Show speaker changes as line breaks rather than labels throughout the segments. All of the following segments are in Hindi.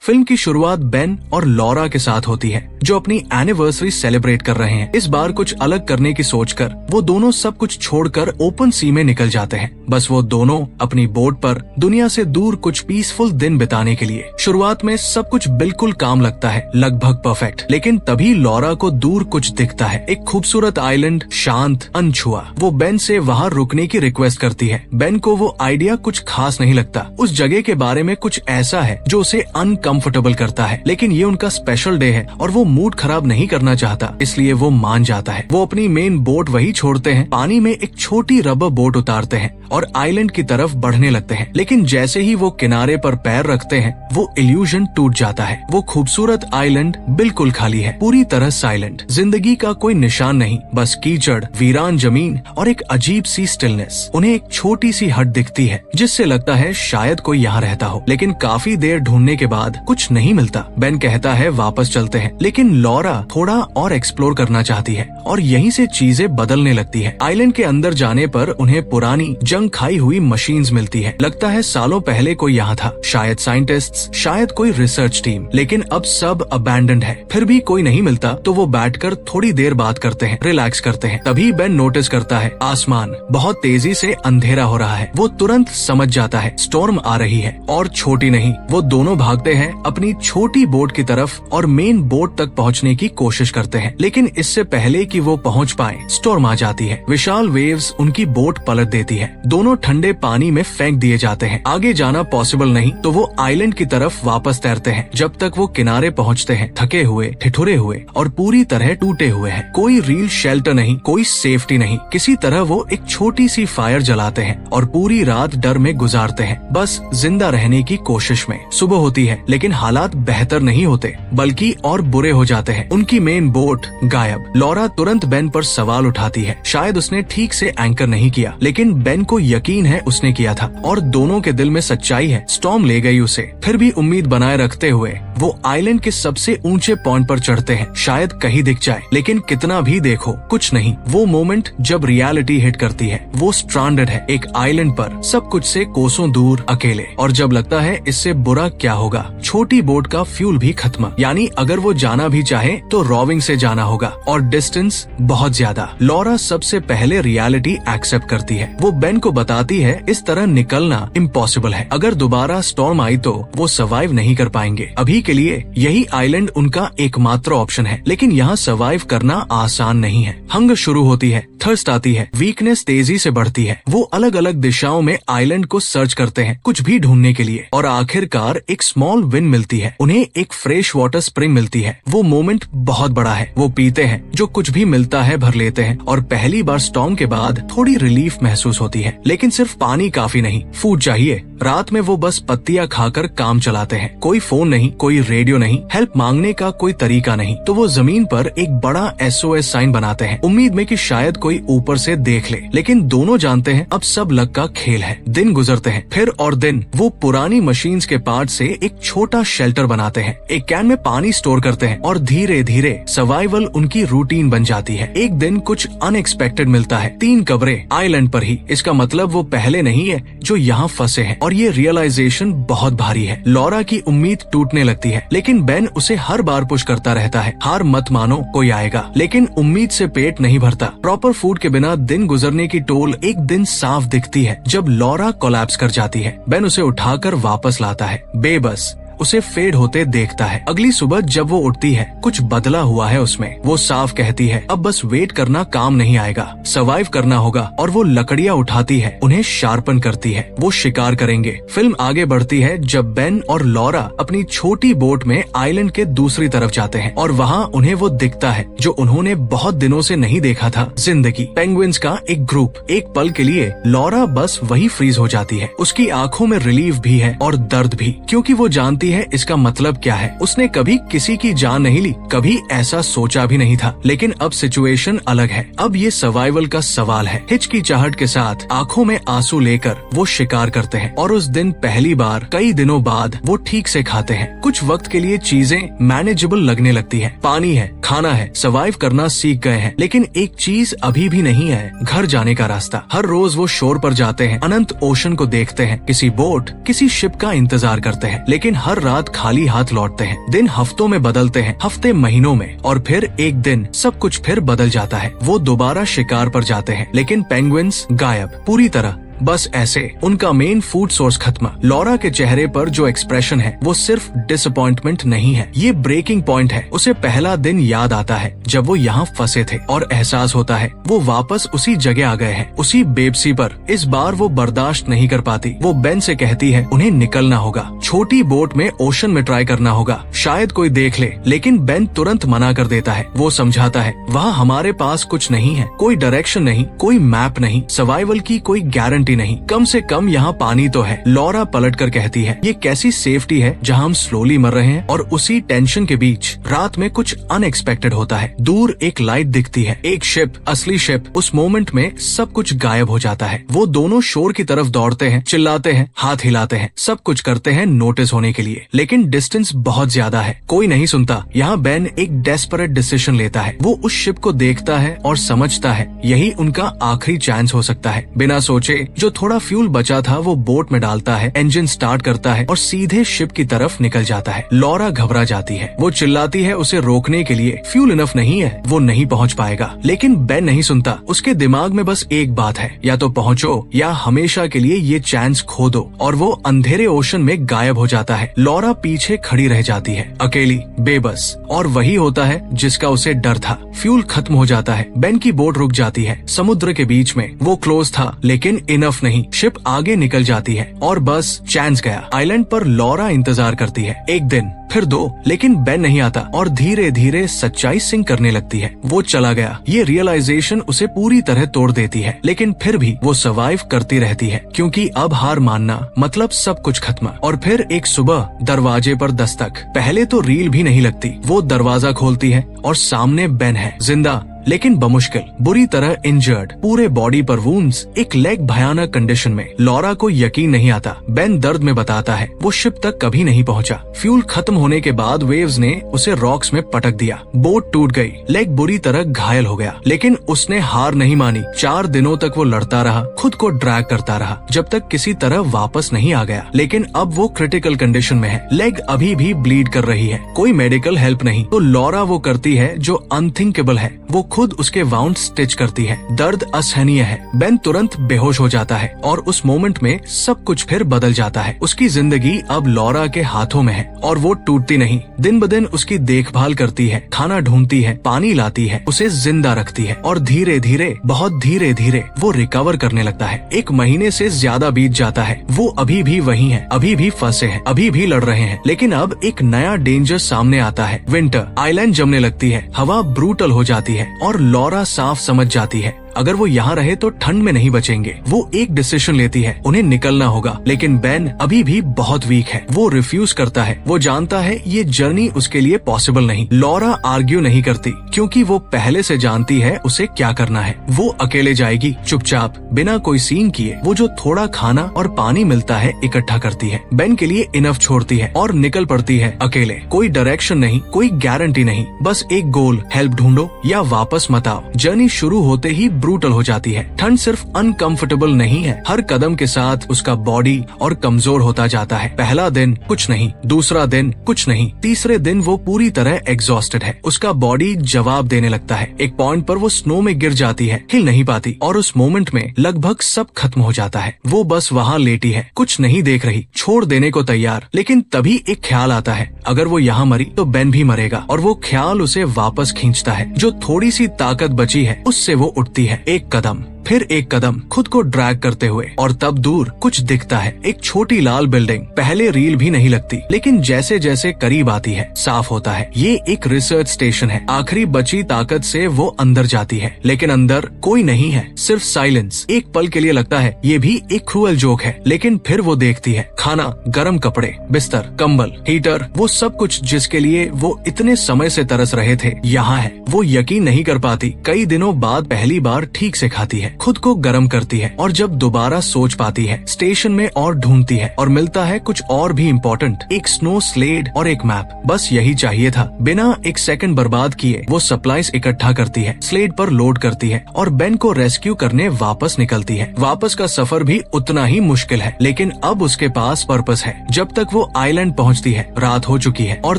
फिल्म की शुरुआत बेन और लॉरा के साथ होती है, जो अपनी एनिवर्सरी सेलिब्रेट कर रहे हैं। इस बार कुछ अलग करने की सोचकर वो दोनों सब कुछ छोड़कर ओपन सी में निकल जाते हैं। बस वो दोनों अपनी बोट पर दुनिया से दूर कुछ पीसफुल दिन बिताने के लिए। शुरुआत में सब कुछ बिल्कुल काम लगता है, लगभग परफेक्ट। लेकिन तभी लॉरा को दूर कुछ दिखता है, एक खूबसूरत आइलैंड, शांत, अनछुआ। वो बेन से वहाँ रुकने की रिक्वेस्ट करती है। बेन को वो आइडिया कुछ खास नहीं लगता। उस जगह के बारे में कुछ ऐसा है जो उसे अनकंफर्टेबल करता है, लेकिन ये उनका स्पेशल डे है और वो मूड खराब नहीं करना चाहता, इसलिए वो मान जाता है। वो अपनी मेन बोट वही छोड़ते हैं, पानी में एक छोटी रबर बोट उतारते हैं और आइलैंड की तरफ बढ़ने लगते हैं। लेकिन जैसे ही वो किनारे पर पैर रखते हैं, वो इल्यूजन टूट जाता है। वो खूबसूरत आइलैंड बिल्कुल खाली है, पूरी तरह साइलेंट। जिंदगी का कोई निशान नहीं, बस कीचड़, वीरान जमीन और एक अजीब सी स्टिलनेस। उन्हें एक छोटी सी हट दिखती है, जिससे लगता है शायद कोई यहाँ रहता हो। लेकिन काफी देर ढूंढने के बाद कुछ नहीं मिलता। बेन कहता है वापस चलते हैं, लेकिन लॉरा थोड़ा और एक्सप्लोर करना चाहती है और यहीं से चीजें बदलने लगती है। आइलैंड के अंदर जाने पर उन्हें पुरानी जंग खाई हुई मशीन्स मिलती है। लगता है सालों पहले कोई यहाँ था, शायद साइंटिस्ट्स, शायद कोई रिसर्च टीम। लेकिन अब सब अबैंडन्ड है। फिर भी कोई नहीं मिलता तो वो बैठकर थोड़ी देर बात करते हैं, रिलैक्स करते हैं। तभी बेन नोटिस करता है आसमान बहुत तेजी से अंधेरा हो रहा है। वो तुरंत समझ जाता है स्टॉर्म आ रही है, और छोटी नहीं। वो दोनों भागते हैं अपनी छोटी बोट की तरफ और मेन बोट तक पहुंचने की कोशिश करते हैं। लेकिन इससे पहले कि वो पहुंच पाए, स्टॉर्म आ जाती है। विशाल वेव्स उनकी बोट पलट देती है। दोनों ठंडे पानी में फेंक दिए जाते हैं। आगे जाना पॉसिबल नहीं तो वो आइलैंड की तरफ वापस तैरते हैं, जब तक वो किनारे पहुंचते हैं, थके हुए, ठिठुरे हुए और पूरी तरह टूटे हुए हैं। कोई रील शेल्टर नहीं, कोई सेफ्टी नहीं। किसी तरह वो एक छोटी सी फायर जलाते हैं और पूरी रात डर में गुजारते हैं, बस जिंदा रहने की कोशिश में। सुबह होती है, लेकिन हालात बेहतर नहीं होते, बल्कि और बुरे हो जाते हैं। उनकी मेन बोट गायब। लॉरा तुरंत बेन पर सवाल उठाती है, शायद उसने ठीक से एंकर नहीं किया। लेकिन बेन को यकीन है उसने किया था, और दोनों के दिल में सच्चाई है। स्टॉर्म ले गई उसे। फिर भी उम्मीद बनाए रखते हुए वो आइलैंड के सबसे ऊंचे पॉइंट पर चढ़ते हैं, शायद कहीं दिख जाए। लेकिन कितना भी देखो, कुछ नहीं। वो मोमेंट जब रियलिटी हिट करती है। वो स्ट्रैंडेड है एक आइलैंड पर, सब कुछ से कोसों दूर, अकेले। और जब लगता है इससे बुरा क्या होगा, छोटी बोट का फ्यूल भी खत्म। यानी अगर वो जाना भी चाहे तो रोविंग से जाना होगा, और डिस्टेंस बहुत ज्यादा। लॉरा सबसे पहले रियलिटी एक्सेप्ट करती है। वो बेन को बताती है इस तरह निकलना इम्पॉसिबल है। अगर दोबारा स्टॉर्म आई तो वो सर्वाइव नहीं कर पाएंगे। अभी के लिए यही आइलैंड उनका एकमात्र ऑप्शन है। लेकिन यहाँ सर्वाइव करना आसान नहीं है। हंगर शुरू होती है, थर्स्ट आती है, वीकनेस तेजी से बढ़ती है। वो अलग अलग दिशाओं में आइलैंड को सर्च करते हैं, कुछ भी ढूंढने के लिए, और आखिरकार एक स्मॉल विन मिलती है। उन्हें एक फ्रेश वाटर स्प्रिंग मिलती है। वो मोमेंट बहुत बड़ा है। वो पीते हैं, जो कुछ भी मिलता है भर लेते हैं, और पहली बार स्टॉर्म के बाद थोड़ी रिलीफ महसूस होती है। लेकिन सिर्फ पानी काफी नहीं, फूड चाहिए। रात में वो बस पत्तियां खाकर काम चलाते हैं। कोई फोन नहीं, कोई रेडियो नहीं, हेल्प मांगने का कोई तरीका नहीं। तो वो जमीन पर एक बड़ा SOS साइन बनाते हैं, उम्मीद में कि शायद कोई ऊपर से देख ले। लेकिन दोनों जानते हैं अब सब लक का खेल है। दिन गुजरते हैं, फिर और दिन। वो पुरानी मशीन्स के पार्ट से एक छोटा शेल्टर बनाते हैं, एक कैन में पानी स्टोर करते हैं, और धीरे धीरे सर्वाइवल उनकी रूटीन बन जाती है। एक दिन कुछ अनएक्सपेक्टेड मिलता है, 3 कब्रें आइलैंड पर ही। इसका मतलब वो पहले नहीं है जो यहाँ फंसे हैं, और ये रियलाइजेशन बहुत भारी है। लॉरा की उम्मीद टूटने लगती है, लेकिन बेन उसे हर बार पुश करता रहता है, हार मत मानो, कोई आएगा। लेकिन उम्मीद से पेट नहीं भरता। प्रॉपर फूड के बिना दिन गुजरने की टोल एक दिन साफ दिखती है, जब लॉरा कोलैप्स कर जाती है। बेन उसे उठाकर वापस लाता है, बेबस उसे फेड होते देखता है। अगली सुबह जब वो उठती है, कुछ बदला हुआ है उसमें। वो साफ कहती है अब बस वेट करना काम नहीं आएगा, सर्वाइव करना होगा। और वो लकड़ियाँ उठाती है, उन्हें शार्पन करती है। वो शिकार करेंगे। फिल्म आगे बढ़ती है जब बेन और लॉरा अपनी छोटी बोट में आइलैंड के दूसरी तरफ जाते हैं, और वहाँ उन्हें वो दिखता है जो उन्होंने बहुत दिनों से नहीं देखा था, जिंदगी। पेंगुइन्स का एक ग्रुप। एक पल के लिए लॉरा बस वही फ्रीज हो जाती है। उसकी आंखों में रिलीफ भी है और दर्द भी, क्योंकि वो जानती है इसका मतलब क्या है। उसने कभी किसी की जान नहीं ली, कभी ऐसा सोचा भी नहीं था। लेकिन अब सिचुएशन अलग है। अब ये सर्वाइवल का सवाल है। हिचकिचाहट के साथ आंखों में आंसू लेकर वो शिकार करते हैं, और उस दिन पहली बार कई दिनों बाद वो ठीक से खाते हैं। कुछ वक्त के लिए चीजें मैनेजेबल लगने लगती है। पानी है, खाना है, सर्वाइव करना सीख गए हैं। लेकिन एक चीज अभी भी नहीं है, घर जाने का रास्ता। हर रोज वो शोर पर जाते हैं, अनंत ओशन को देखते हैं, किसी बोट, किसी शिप का इंतजार करते हैं। लेकिन हर हर रात खाली हाथ लौटते हैं। दिन हफ्तों में बदलते हैं, हफ्ते महीनों में, और फिर एक दिन सब कुछ फिर बदल जाता है। वो दोबारा शिकार पर जाते हैं, लेकिन पेंगुइन्स गायब पूरी तरह। बस ऐसे उनका मेन फूड सोर्स खत्म। लॉरा के चेहरे पर जो एक्सप्रेशन है वो सिर्फ डिसअपॉइंटमेंट नहीं है, ये ब्रेकिंग पॉइंट है। उसे पहला दिन याद आता है जब वो यहाँ फंसे थे, और एहसास होता है वो वापस उसी जगह आ गए हैं, उसी बेबसी पर। इस बार वो बर्दाश्त नहीं कर पाती। वो बेन से कहती है उन्हें निकलना होगा, छोटी बोट में ओशन में ट्राई करना होगा, शायद कोई देख ले। लेकिन बेन तुरंत मना कर देता है। वो समझाता है वहाँ हमारे पास कुछ नहीं है, कोई डायरेक्शन नहीं, कोई मैप नहीं, सर्वाइवल की कोई गारंटी नहीं, कम से कम यहाँ पानी तो है। लॉरा पलट कर कहती है ये कैसी सेफ्टी है जहाँ हम स्लोली मर रहे हैं। और उसी टेंशन के बीच रात में कुछ अनएक्सपेक्टेड होता है। दूर एक लाइट दिखती है, एक शिप, असली शिप। उस मोमेंट में सब कुछ गायब हो जाता है। वो दोनों शोर की तरफ दौड़ते हैं, चिल्लाते हैं, हाथ हिलाते हैं, सब कुछ करते हैं नोटिस होने के लिए, लेकिन डिस्टेंस बहुत ज्यादा है, कोई नहीं सुनता। यहाँ बेन एक डेस्परेट डिसीजन लेता है। वो उस शिप को देखता है और समझता है यही उनका आखिरी चांस हो सकता है। बिना सोचे जो थोड़ा फ्यूल बचा था वो बोट में डालता है, इंजन स्टार्ट करता है और सीधे शिप की तरफ निकल जाता है। लॉरा घबरा जाती है, वो चिल्लाती है उसे रोकने के लिए, फ्यूल इनफ नहीं है, वो नहीं पहुंच पाएगा। लेकिन बेन नहीं सुनता। उसके दिमाग में बस एक बात है, या तो पहुंचो या हमेशा के लिए ये चांस खो दो। और वो अंधेरे ओशन में गायब हो जाता है। लॉरा पीछे खड़ी रह जाती है, अकेली, बेबस। और वही होता है जिसका उसे डर था। फ्यूल खत्म हो जाता है, बेन की बोट रुक जाती है समुद्र के बीच में। वो क्लोज था लेकिन इनफ नहीं। शिप आगे निकल जाती है और बस चांस गया। आइलैंड पर लॉरा इंतजार करती है, एक दिन, फिर दो, लेकिन बेन नहीं आता। और धीरे धीरे सच्चाई सिंक करने लगती है। वो चला गया, ये रियलाइजेशन उसे पूरी तरह तोड़ देती है। लेकिन फिर भी वो सर्वाइव करती रहती है, क्योंकि अब हार मानना मतलब सब कुछ खत्म। और फिर एक सुबह दरवाजे पर दस्तक। पहले तो रील भी नहीं लगती। वो दरवाजा खोलती है और सामने बेन है, जिंदा लेकिन बमुश्किल, बुरी तरह इंजर्ड, पूरे बॉडी पर वुंड्स, एक लेग भयानक कंडीशन में। लॉरा को यकीन नहीं आता। बेन दर्द में बताता है वो शिप तक कभी नहीं पहुंचा। फ्यूल खत्म होने के बाद वेव्स ने उसे रॉक्स में पटक दिया, बोट टूट गई, लेग बुरी तरह घायल हो गया। लेकिन उसने हार नहीं मानी। 4 दिनों तक वो लड़ता रहा, खुद को ड्रैग करता रहा, जब तक किसी तरह वापस नहीं आ गया। लेकिन अब वो क्रिटिकल कंडीशन में है, लेग अभी भी ब्लीड कर रही है, कोई मेडिकल हेल्प नहीं। तो लॉरा वो करती है जो अनथिंकेबल है, वो खुद उसके वाउंड स्टिच करती है। दर्द असहनीय है। बेन तुरंत बेहोश हो जाता है और उस मोमेंट में सब कुछ फिर बदल जाता है। उसकी जिंदगी अब लॉरा के हाथों में है और वो टूटती नहीं। दिन ब दिन उसकी देखभाल करती है, खाना ढूंढती है, पानी लाती है, उसे जिंदा रखती है। और धीरे धीरे, बहुत धीरे धीरे वो रिकवर करने लगता है। 1 महीने से ज्यादा बीत जाता है। वो अभी भी वही है, अभी भी फंसे हैं, अभी भी लड़ रहे हैं। लेकिन अब एक नया डेंजर सामने आता है। विंटर। आइलैंड जमने लगती है, हवा ब्रूटल हो जाती है और लॉरा साफ समझ जाती है अगर वो यहाँ रहे तो ठंड में नहीं बचेंगे। वो एक डिसीजन लेती है, उन्हें निकलना होगा। लेकिन बेन अभी भी बहुत वीक है। वो रिफ्यूज करता है। वो जानता है ये जर्नी उसके लिए पॉसिबल नहीं। लॉरा आर्ग्यू नहीं करती, क्योंकि वो पहले से जानती है उसे क्या करना है। वो अकेले जाएगी, चुपचाप, बिना कोई सीन किए। वो जो थोड़ा खाना और पानी मिलता है इकट्ठा करती है, बेन के लिए इनफ छोड़ती है और निकल पड़ती है अकेले। कोई डायरेक्शन नहीं, कोई गारंटी नहीं, बस एक गोल, हेल्प ढूंढो या वापस मत आओ। जर्नी शुरू होते ही ब्रूटल हो जाती है। ठंड सिर्फ अनकंफर्टेबल नहीं है, हर कदम के साथ उसका बॉडी और कमजोर होता जाता है। पहला दिन कुछ नहीं, दूसरा दिन कुछ नहीं, तीसरे दिन वो पूरी तरह एग्जॉस्टेड है। उसका बॉडी जवाब देने लगता है। एक पॉइंट पर वो स्नो में गिर जाती है, हिल नहीं पाती और उस मोमेंट में लगभग सब खत्म हो जाता है। वो बस वहाँ लेटी है, कुछ नहीं देख रही, छोड़ देने को तैयार। लेकिन तभी एक ख्याल आता है, अगर वो यहाँ मरी तो बेन भी मरेगा। और वो ख्याल उसे वापस खींचता है। जो थोड़ी सी ताकत बची है उससे वो उठती है, एक कदम, फिर एक कदम, खुद को ड्रैग करते हुए। और तब दूर कुछ दिखता है, एक छोटी लाल बिल्डिंग। पहले रील भी नहीं लगती, लेकिन जैसे जैसे करीब आती है साफ होता है ये एक रिसर्च स्टेशन है। आखिरी बची ताकत से वो अंदर जाती है, लेकिन अंदर कोई नहीं है, सिर्फ साइलेंस। एक पल के लिए लगता है ये भी एक क्रूअल जोक है, लेकिन फिर वो देखती है खाना, गर्म कपड़े, बिस्तर, कंबल, हीटर, वो सब कुछ जिसके लिए वो इतने समय से तरस रहे थे यहाँ है। वो यकीन नहीं कर पाती, कई दिनों बाद पहली बार ठीक से खाती है। खुद को गर्म करती है और जब दोबारा सोच पाती है स्टेशन में और ढूंढती है और मिलता है कुछ और भी इम्पोर्टेंट, एक स्नो स्लेड और एक मैप। बस यही चाहिए था। बिना एक सेकंड बर्बाद किए वो सप्लाईज इकट्ठा करती है, स्लेड पर लोड करती है और बेन को रेस्क्यू करने वापस निकलती है। वापस का सफर भी उतना ही मुश्किल है, लेकिन अब उसके पास पर्पस है। जब तक वो आइलैंड पहुंचती है रात हो चुकी है और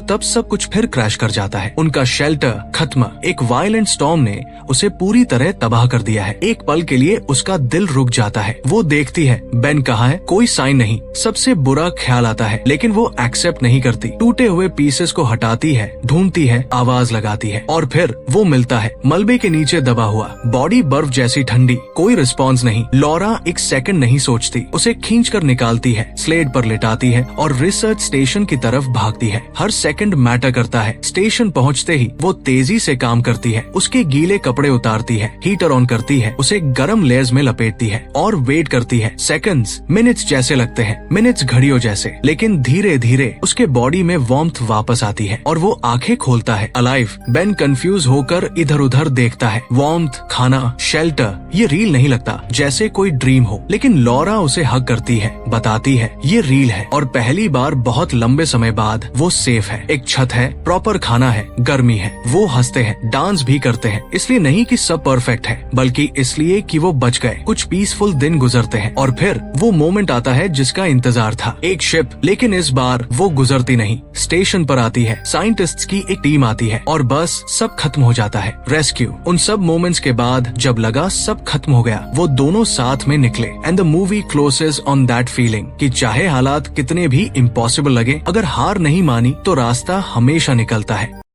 तब सब कुछ फिर क्रैश कर जाता है। उनका शेल्टर खत्म। एक वायलेंट स्टॉर्म ने उसे पूरी तरह तबाह कर दिया है। एक पल के लिए उसका दिल रुक जाता है। वो देखती है बेन कहाँ है, कोई साइन नहीं। सबसे बुरा ख्याल आता है, लेकिन वो एक्सेप्ट नहीं करती। टूटे हुए पीसेस को हटाती है, ढूंढती है, आवाज लगाती है और फिर वो मिलता है मलबे के नीचे दबा हुआ, बॉडी बर्फ जैसी ठंडी। कोई रिस्पॉन्स नहीं। लॉरा एक सेकंड नहीं सोचती, उसे खींच कर निकालती है, स्लेड पर लिटाती है और रिसर्च स्टेशन की तरफ भागती है। हर सेकंड मैटर करता है। स्टेशन पहुंचते ही वो तेजी से काम करती है, उसके गीले कपड़े उतारती है, हीटर ऑन करती है, उसे गर्म लेयर्स में लपेटती है और वेट करती है। सेकंड्स मिनट्स जैसे लगते हैं, मिनट्स घड़ियों जैसे, लेकिन धीरे धीरे उसके बॉडी में वार्मथ वापस आती है और वो आंखें खोलता है। अलाइव। बेन कंफ्यूज होकर इधर उधर देखता है। वार्मथ, खाना, शेल्टर, ये रियल नहीं लगता, जैसे कोई ड्रीम हो। लेकिन लॉरा उसे हग करती है, बताती है ये रियल है और पहली बार बहुत लंबे समय बाद वो सेफ है। एक छत है, प्रॉपर खाना है, गर्मी है। वो हंसते हैं, डांस भी करते हैं, इसलिए नहीं कि सब परफेक्ट है, बल्कि इसलिए कि वो बच गए। कुछ पीसफुल दिन गुजरते हैं और फिर वो मोमेंट आता है जिसका इंतजार था। एक शिप, लेकिन इस बार वो गुजरती नहीं, स्टेशन पर आती है। साइंटिस्ट्स की एक टीम आती है और बस सब खत्म हो जाता है। रेस्क्यू। उन सब मोमेंट्स के बाद जब लगा सब खत्म हो गया, वो दोनों साथ में निकले। And the movie closes on that feeling कि चाहे हालात कितने भी इम्पॉसिबल लगे, अगर हार नहीं मानी तो रास्ता हमेशा निकलता है।